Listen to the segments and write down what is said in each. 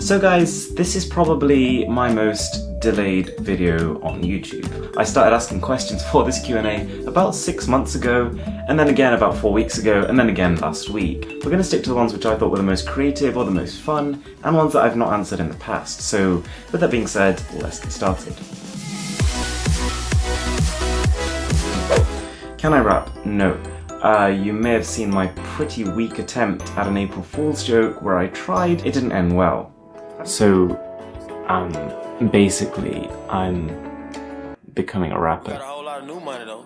So guys, this is probably my most delayed video on YouTube. I started asking questions for this Q&A about 6 months ago, and then again about 4 weeks ago, and then again last week. We're going to stick to the ones which I thought were the most creative or the most fun, and ones that I've not answered in the past. So with that being said, let's get started. Can I rap? No. You may have seen my pretty weak attempt at an April Fool's joke where I tried. It didn't end well. So, basically, I'm becoming a rapper. Got a whole lot of new money though.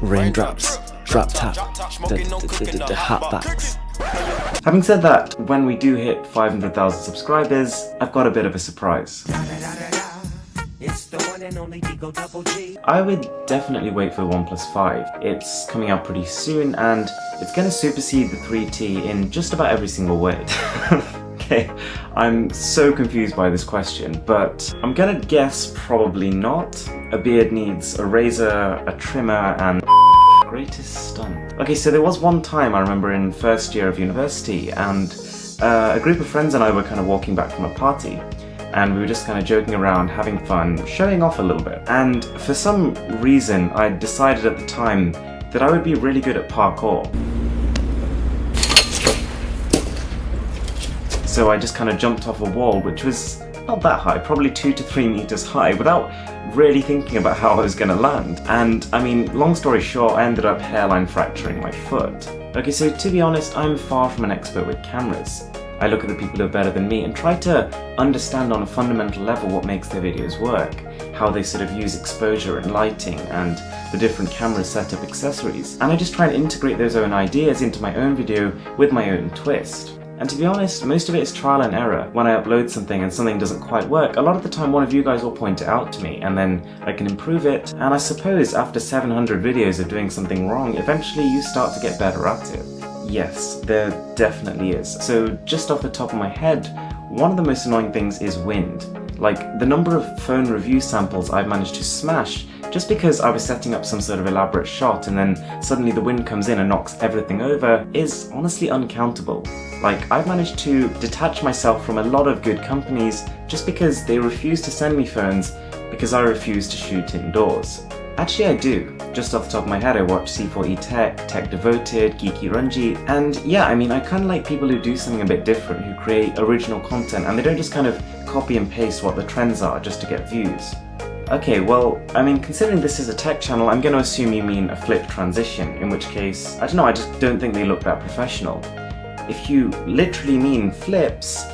Raindrops, drop top, the hotbox. Having said that, when we do hit 500,000 subscribers, I've got a bit of a surprise. I would definitely wait for the 1+5. It's coming out pretty soon and it's going to supersede the 3T in just about every single way. Okay, I'm so confused by this question, but I'm gonna guess probably not. A beard needs a razor, a trimmer, and greatest stunt. Okay, so there was one time I remember in first year of university and a group of friends and I were kind of walking back from a party. And we were just kind of joking around, having fun, showing off a little bit. And for some reason, I decided at the time that I would be really good at parkour. So I just kind of jumped off a wall, which was not that high, probably 2 to 3 meters high, without really thinking about how I was going to land. And I mean, long story short, I ended up hairline fracturing my foot. Okay, so to be honest, I'm far from an expert with cameras. I look at the people who are better than me and try to understand on a fundamental level what makes their videos work, how they sort of use exposure and lighting and the different camera setup accessories. And I just try and integrate those own ideas into my own video with my own twist. And to be honest, most of it is trial and error. When I upload something and something doesn't quite work, a lot of the time one of you guys will point it out to me and then I can improve it. And I suppose after 700 videos of doing something wrong, eventually you start to get better at it. Yes, there definitely is. So just off the top of my head, one of the most annoying things is wind. Like the number of phone review samples I've managed to smash just because I was setting up some sort of elaborate shot and then suddenly the wind comes in and knocks everything over is honestly uncountable. Like I've managed to detach myself from a lot of good companies just because they refuse to send me phones because I refuse to shoot indoors. Actually I do. Just off the top of my head I watch C4E Tech, Tech Devoted, Geeky Runji, and yeah, I mean I kind of like people who do something a bit different, who create original content and they don't just kind of copy and paste what the trends are just to get views. Okay, well, I mean considering this is a tech channel, I'm going to assume you mean a flip transition, in which case, I don't know, I just don't think they look that professional. If you literally mean flips,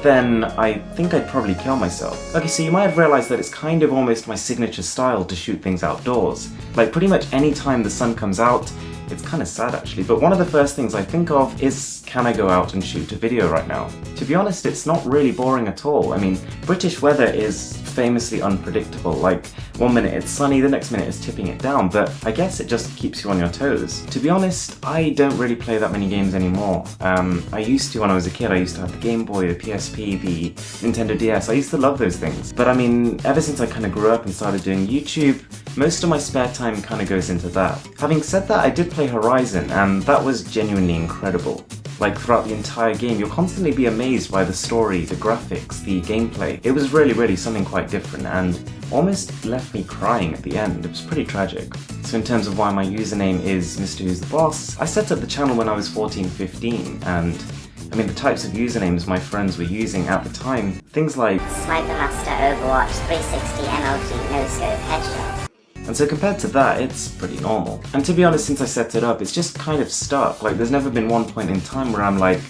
then I think I'd probably kill myself. Okay, so you might have realized that it's kind of almost my signature style to shoot things outdoors. Like pretty much any time the sun comes out, it's kind of sad actually, but one of the first things I think of is, can I go out and shoot a video right now? To be honest, it's not really boring at all. I mean, British weather is famously unpredictable. Like, one minute it's sunny, the next minute it's tipping it down, but I guess it just keeps you on your toes. To be honest, I don't really play that many games anymore. I used to when I was a kid. I used to have the Game Boy, the PSP, the Nintendo DS. I used to love those things. But I mean, ever since I kind of grew up and started doing YouTube, most of my spare time kind of goes into that. Having said that, I did play Horizon, and that was genuinely incredible. Like throughout the entire game, you'll constantly be amazed by the story, the graphics, the gameplay. It was really something quite different and almost left me crying at the end. It was pretty tragic. So in terms of why my username is Mrwhosetheboss, I set up the channel when I was 14-15 and I mean the types of usernames my friends were using at the time, things like Sniper Master, Overwatch, 360, MLG, No Scope, Headshot. And so compared to that, it's pretty normal. And to be honest, since I set it up, it's just kind of stuck. Like there's never been one point in time where I'm like,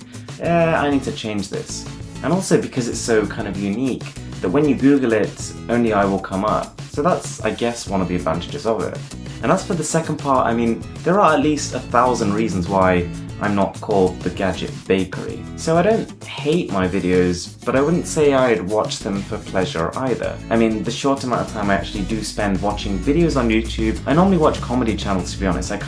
I need to change this. And also because it's so kind of unique, that when you Google it, only I will come up. So that's, I guess, one of the advantages of it. And as for the second part, I mean, there are at least 1,000 reasons why I'm not called the Gadget Bakery. So I don't hate my videos, but I wouldn't say I'd watch them for pleasure either. I mean, the short amount of time I actually do spend watching videos on YouTube, I normally watch comedy channels to be honest. I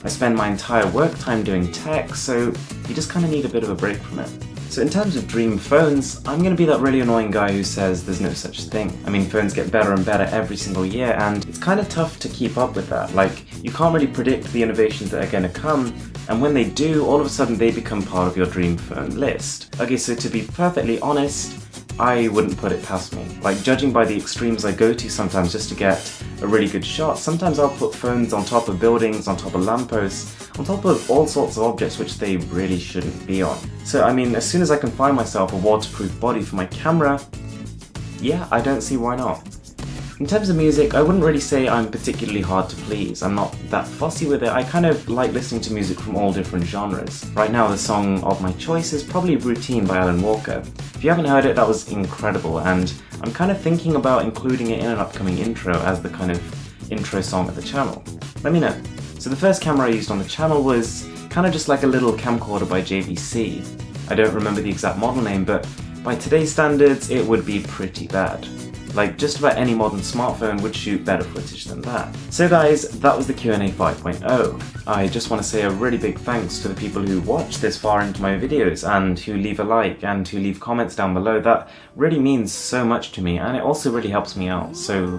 spend my entire work time doing tech, so you just kind of need a bit of a break from it. So in terms of dream phones, I'm going to be that really annoying guy who says there's no such thing. I mean, phones get better and better every single year, and it's kind of tough to keep up with that. Like, you can't really predict the innovations that are going to come, And when they do, all of a sudden they become part of your dream phone list. Okay, so to be perfectly honest, I wouldn't put it past me. Like, judging by the extremes I go to sometimes just to get a really good shot, sometimes I'll put phones on top of buildings, on top of lampposts, on top of all sorts of objects which they really shouldn't be on. So I mean, as soon as I can find myself a waterproof body for my camera, yeah, I don't see why not. In terms of music, I wouldn't really say I'm particularly hard to please. I'm not that fussy with it. I kind of like listening to music from all different genres. Right now the song of my choice is probably Routine by Alan Walker. If you haven't heard it, that was incredible, and I'm kind of thinking about including it in an upcoming intro as the kind of intro song of the channel. Let me know. So the first camera I used on the channel was kind of just like a little camcorder by JVC. I don't remember the exact model name, but by today's standards it would be pretty bad. Like, just about any modern smartphone would shoot better footage than that. So guys, that was the Q&A 5.0. I just want to say a really big thanks to the people who watch this far into my videos and who leave a like and who leave comments down below. That really means so much to me, and it also really helps me out. So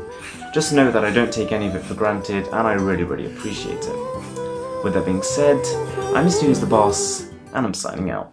just know that I don't take any of it for granted, and I really, really appreciate it. With that being said, I'm Mrwhosetheboss, and I'm signing out.